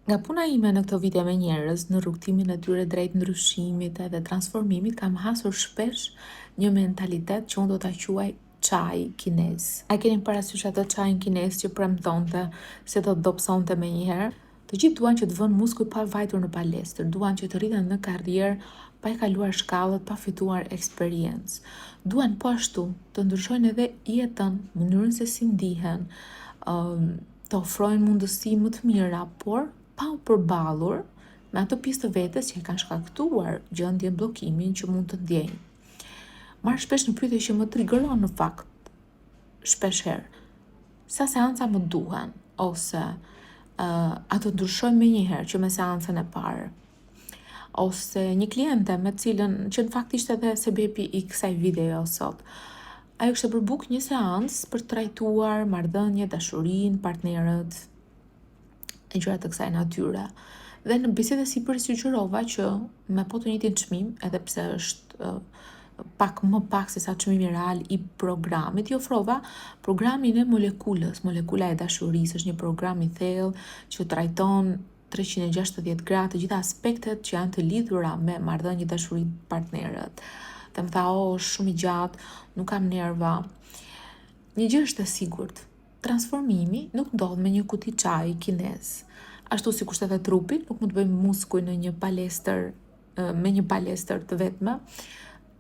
Nga puna ime në këto vite me njerëz, në rrugtimin e tyre drejt ndryshimit edhe transformimit, kam hasur shpesh një mentalitet që unë do ta quaj çaj kinez. A keni parasysh atë çajin kinez që premtonte se do të dobësonte menjëherë? Të gjithë duan që të vënë muskuj pa vajtur në palestër, duan që të rriten në karrierë pa e kaluar shkallët, pa fituar eksperiencë. Duan po ashtu të ndryshojnë edhe jetën, mënyrën se si ndihen, të ofrojnë mundësi më të mira, por pa u përballur me ato pjesë të vetes që e kanë shkaktuar gjendjen bllokimin që mund të ndjejnë. Marr shpesh në pyetje që më triggeron në fakt, shpesh herë, sa seanca më duhen, ose a të ndryshojnë menjëherë që me seancën e parë. Ose një kliente me cilën që në fakt ishte edhe sebepi i kësaj video sot. Ajo kishte përbuk një seancë për të trajtuar marrëdhënie, dashurinë, partnerët, e gjëra të kësaj natyre. Dhe në bisedë sipër sugjerova që me po të njëjtin çmim, edhe pse është pak më pak se sa çmimi real i programit, i ofrova programin e molekulës. Molekula e dashurisë është një program i thellë që trajton 360 gradë të gjitha aspektet që janë të lidhura me marrëdhënie, dashuri, partnerët. Dhe më tha, është shumë i gjatë, nuk kam nerva. Një gjë është e sigurt. Transformimi nuk ndodh me një kuti çaji kinez. Ashtu si kushtet e trupit, nuk mund të bëjmë muskuj në një palestër, me një palestër të vetme,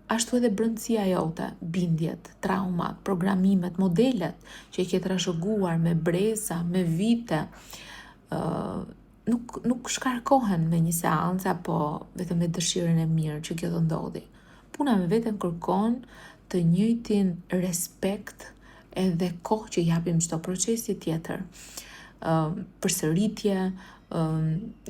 ashtu edhe brendësia jote, bindjet, traumat, programimet, modelet që i ke trashëguar me breza, me vite, nuk shkarkohen me një seancë apo vetëm me dëshirën e mirë që kjo të ndodhi. Puna me veten kërkon të njëjtin respekt edhe kohë që japim çdo procesi tjetër. Përsëritje,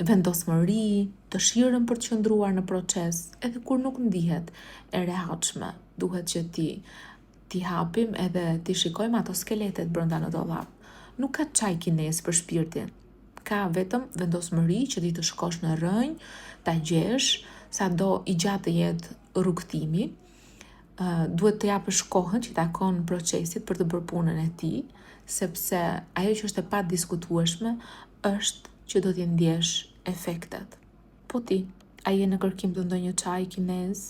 vendosmëri, dëshirën për të qëndruar në proces, edhe kur nuk ndihet e rehatshme, duhet që ti hapim edhe ti shikojmë ato skeletet brenda në dollap. Nuk ka çaj kinez për shpirtin. Ka vetëm vendosmëri që ti të shkosh në rrënjë, ta gjesh, sado i gjatë të jetë rrugtimi, duhet të japësh kohën që takon procesit për të bërë punën e tij, sepse ajo që është e padiskutueshme është që do t'i ndjesh efektet. Po ti, a je në kërkim të ndonjë çaji kinez?